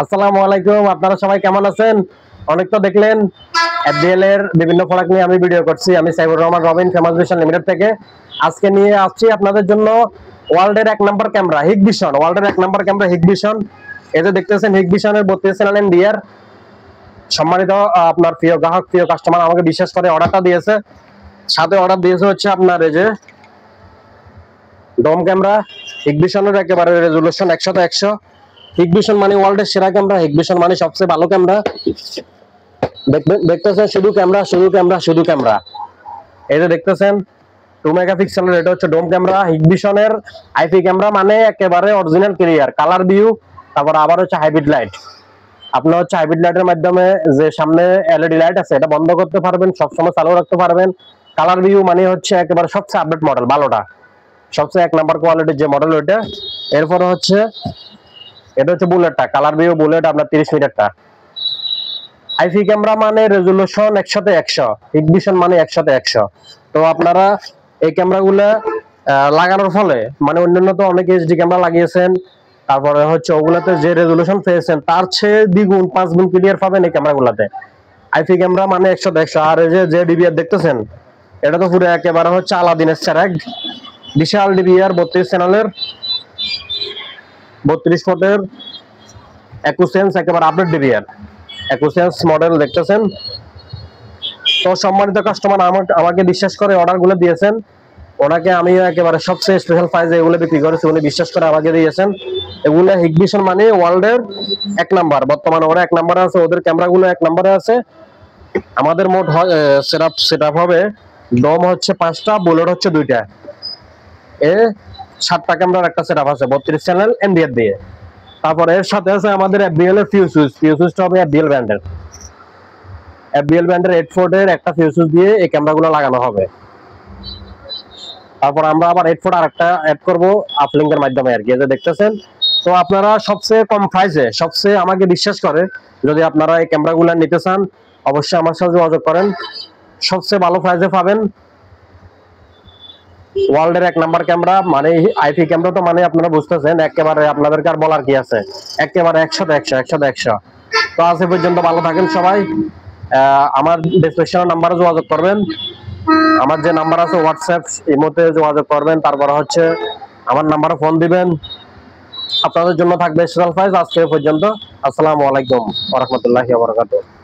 আসসালামু আলাইকুম, আপনারা সবাই কেমন আছেন? অনেক তো দেখলেন এফডিএল এর বিভিন্ন প্রোডাক্ট নিয়ে আমি ভিডিও করছি। আমি Saibur Rahman Robin, famous vision limited থেকে। আজকে নিয়ে আসছি আপনাদের জন্য ওয়ার্ল্ডের 1 নম্বর ক্যামেরা হিগভিশন। ওয়ার্ল্ডের 1 নম্বর ক্যামেরা হিগভিশন। এই যে দেখতেছেন হিগভিশনের 32 চ্যানেল এনডিআর। সম্মানিত আপনার প্রিয় গ্রাহক, প্রিয় কাস্টমার আমাকে বিশেষ করে অর্ডারটা দিয়েছে। সাথে অর্ডার দিয়েছে হচ্ছে আপনার এই যে ডোম ক্যামেরা হিগভিশনের, একেবারে রেজুলেশন 100/100। হিগভিশন মানে ওয়ার্ল্ডের সেরা ক্যামেরা, হিগভিশন মানে সবচেয়ে ভালো ক্যামেরা। দেখতেছেন শুধু ক্যামেরা, শুধু ক্যামেরা, শুধু ক্যামেরা। এই যে দেখতেছেন 2 মেগাপিক্সেলের, এটা হচ্ছে ডোম ক্যামেরা। হিগভিশনের আইপি ক্যামেরা মানে একেবারে অরিজিনাল ক্লিয়ার, কালার ভিউ। তারপর আবার হচ্ছে হাইব্রিড লাইট। আপনার হচ্ছে হাইব্রিড লাইটের মাধ্যমে যে সামনে এলইডি লাইট আছে এটা বন্ধ করতে পারবেন, সবসময় চালু রাখতে পারবেন। কালার ভিউ মানে হচ্ছে একেবারে সবচেয়ে আপডেট মডেল, ভালোটা, সবচেয়ে 1 নম্বর কোয়ালিটির যে মডেল ওইটা। এরপরে হচ্ছে এটা হচ্ছে বুলেটটা, কালার ভিউ বুলেট আপনার 30 মিটারটা। আইপি ক্যামেরা মানে রেজুলেশন 100/100, হিগভিশন মানে 100/100। তো আপনারা এই ক্যামেরাগুলো লাগানোর ফলে মানে অন্যান্য তো অনেক এইচডি ক্যামেরা লাগিয়েছেন, তারপরে হচ্ছে ওগুলাতে যে রেজুলেশন পেয়েছেন তার চেয়ে দ্বিগুণ 5 গুণ ক্লিয়ার পাবেন এই ক্যামেরাগুলোতে। আইপি ক্যামেরা মানে 100/100। আর এই যে ডিবিআর দেখতেছেন, এটা তো পুরো একেবারে হচ্ছে আলাদিনের চেরাগ, বিশাল ডিবিআর 32 চ্যানেলের, 32 ফুটের 21 ইঞ্চ, একেবারে আপডেট ডিবিআর 21 ইঞ্চ মডেল দেখতেছেন। তো সম্মানিত কাস্টমার আমাকে বিশ্বাস করে অর্ডারগুলো দিয়েছেন, ওনাকে আমি একেবারে সবচেয়ে স্পেশাল প্রাইসে এগুলো বিক্রি করেছি, উনি বিশ্বাস করে আমাকে দিয়েছেন। এগুলো হিগভিশন মানে ওয়ার্ল্ডের 1 নাম্বার, বর্তমানে ওরা 1 নম্বরে আছে, ওদের ক্যামেরাগুলো 1 নম্বরে আছে। আমাদের মোট সেটআপ হবে ডোম হচ্ছে 5টা, বুলেট হচ্ছে 2টা, 7টা ক্যামেরার একটা সেটআপ আছে 32 চ্যানেল এনডিআর দিয়ে। তারপর এর সাথে আছে আমাদের এফবিএল এর ফিউজটা হবে এফবিএল ব্র্যান্ডের। এফবিএল ব্র্যান্ডের 8 ফুটের একটা ফিউজ দিয়ে এই ক্যামেরাগুলো লাগানো হবে। তারপর আমরা আবার 8 ফুট আরেকটা অ্যাড করব আপলিংকের মাধ্যমে আর কি, যে দেখতেছেন। তো আপনারা সবচেয়ে কম প্রাইসে, সবচেয়ে আমাকে বিশ্বাস করে যদি আপনারা এই ক্যামেরাগুলো নিতে চান অবশ্যই আমার সাথে যোগাযোগ করেন, সবচেয়ে ভালো প্রাইসে পাবেন। ওয়ার্ল্ডের 1 নাম্বার ক্যামেরা মানে আইপি ক্যামেরা, তো মানে আপনারা বুঝতেছেন, একেবারে আপনাদেরকে আর বলার কি আছে, একেবারে 100/100, 100/100। তো আজ এ পর্যন্ত, ভালো থাকেন সবাই। আমার ডেসক্রিপশনের নাম্বারে যোগাযোগ করবেন, আমার যে নাম্বার আছে হোয়াটসঅ্যাপ ইমোতে যোগাযোগ করবেন, তারপর হচ্ছে আমার নাম্বারে ফোন দিবেন। আপনাদের জন্য থাকবে স্পেশাল প্রাইস। আজকে এ পর্যন্ত। আসসালামু আলাইকুম ওয়া রাহমাতুল্লাহি ওয়া বারাকাতুহু।